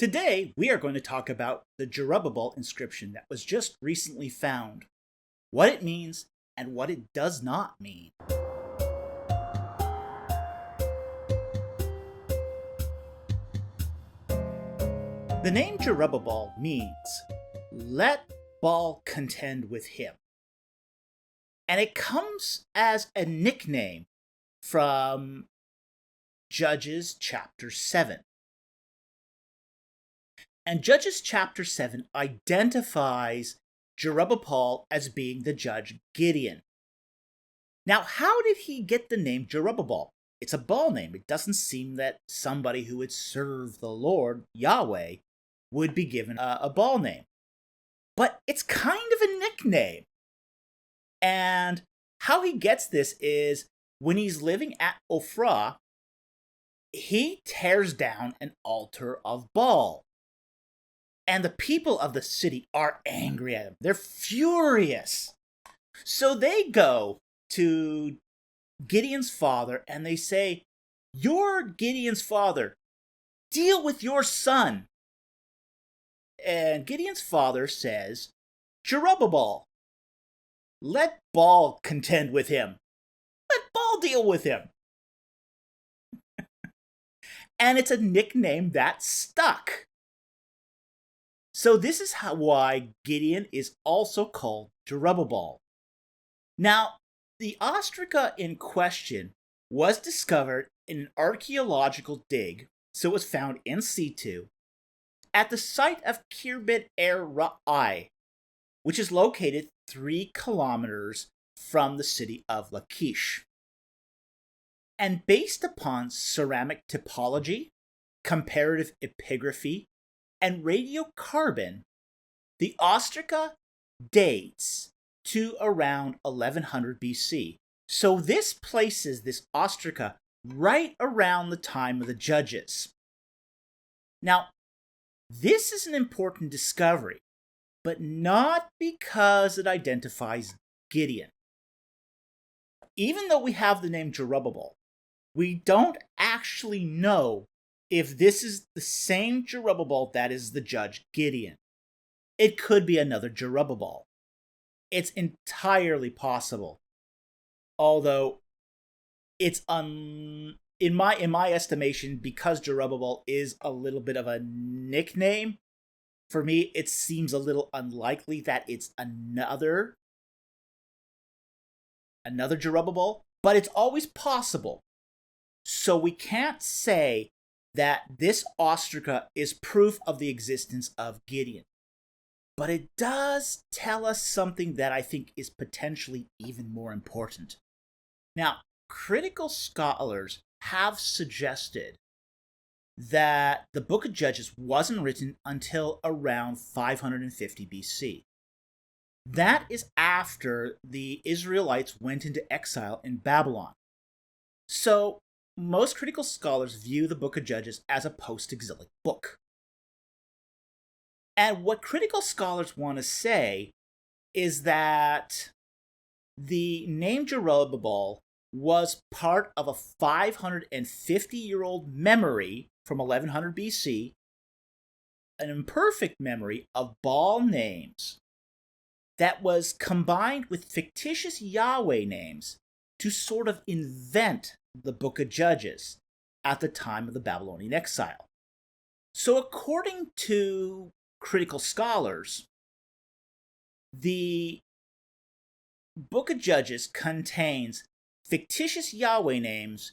Today, we are going to talk about the Jerubbaal inscription that was just recently found, what it means, and what it does not mean. The name Jerubbaal means, let Baal contend with him. And it comes as a nickname from Judges chapter 7. And Judges chapter 7 identifies Jerubbaal as being the judge Gideon. Now, how did he get the name Jerubbaal? It's a Baal name. It doesn't seem that somebody who would serve the Lord, Yahweh, would be given a Baal name. But it's kind of a nickname. And how he gets this is when he's living at Ophrah, he tears down an altar of Baal. And the people of the city are angry at him. They're furious. So they go to Gideon's father and they say, "You're Gideon's father. Deal with your son." And Gideon's father says, "Jerubbaal, let Baal contend with him. Let Baal deal with him." And it's a nickname that stuck. So this is why Gideon is also called Jerubbaal. Now, the ostrich in question was discovered in an archaeological dig, so it was found in situ, at the site of Kirbet Rai, which is located 3 kilometers from the city of Lachish. And based upon ceramic typology, comparative epigraphy, and radiocarbon, the ostrich dates to around 1100 BC. So this places this ostrich right around the time of the Judges. Now, this is an important discovery, but not because it identifies Gideon. Even though we have the name Jerubbaal, we don't actually know if this is the same Jerubbaal that is the judge Gideon. It could be another Jerubbaal. It's entirely possible. Although it's in my estimation, because Jerubbaal is a little bit of a nickname, for me it seems a little unlikely that it's another Jerubbaal, but it's always possible. So we can't say that this ostrich is proof of the existence of Gideon. But it does tell us something that I think is potentially even more important. Now, critical scholars have suggested that the Book of Judges wasn't written until around 550 BC. That is after the Israelites went into exile in Babylon. So, most critical scholars view the Book of Judges as a post-exilic book. And what critical scholars want to say is that the name Jerubbaal was part of a 550-year-old memory from 1100 BC, an imperfect memory of Baal names that was combined with fictitious Yahweh names to sort of invent the Book of Judges at the time of the Babylonian exile. So according to critical scholars, the Book of Judges contains fictitious Yahweh names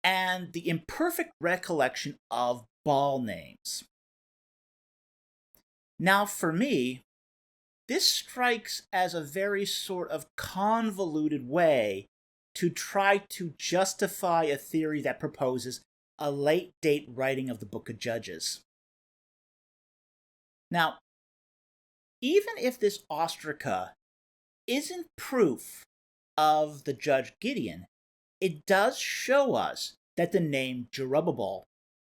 and the imperfect recollection of Baal names. Now, for me, this strikes as a very sort of convoluted way to try to justify a theory that proposes a late-date writing of the Book of Judges. Now, even if this ostrich isn't proof of the judge Gideon, it does show us that the name Jerubbaal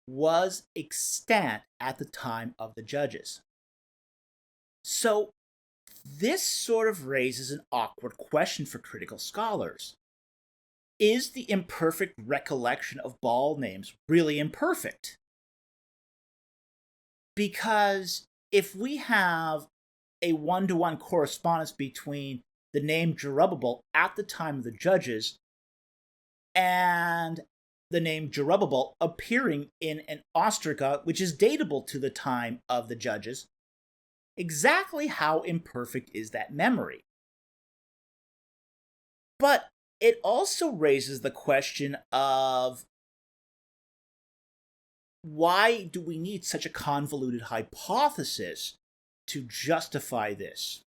was extant at the time of the Judges. So, this sort of raises an awkward question for critical scholars. Is the imperfect recollection of Baal names really imperfect? Because if we have a one-to-one correspondence between the name Jerubbaal at the time of the judges and the name Jerubbaal appearing in an ostracon, which is datable to the time of the judges, exactly how imperfect is that memory? But it also raises the question of, why do we need such a convoluted hypothesis to justify this?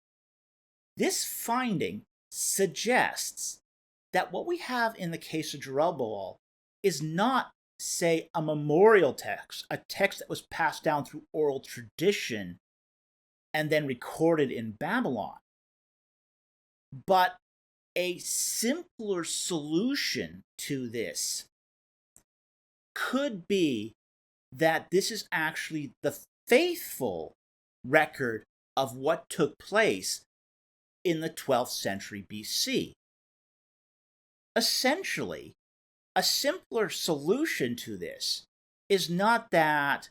This finding suggests that what we have in the case of Jerubbaal is not, say, a memorial text, a text that was passed down through oral tradition and then recorded in Babylon, but a simpler solution to this could be that this is actually the faithful record of what took place in the 12th century BC. Essentially, a simpler solution to this is not that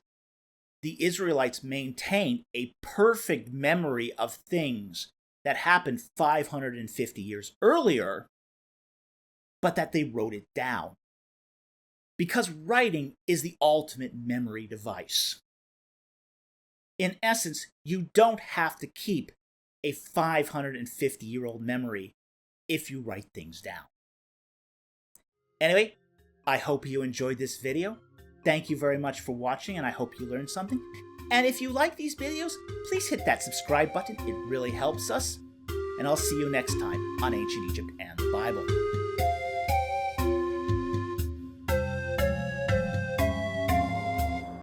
the Israelites maintained a perfect memory of things that happened 550 years earlier, but that they wrote it down. Because writing is the ultimate memory device. In essence, you don't have to keep a 550-year-old memory if you write things down. Anyway, I hope you enjoyed this video. Thank you very much for watching, and I hope you learned something. And if you like these videos, please hit that subscribe button. It really helps us. And I'll see you next time on Ancient Egypt and the Bible.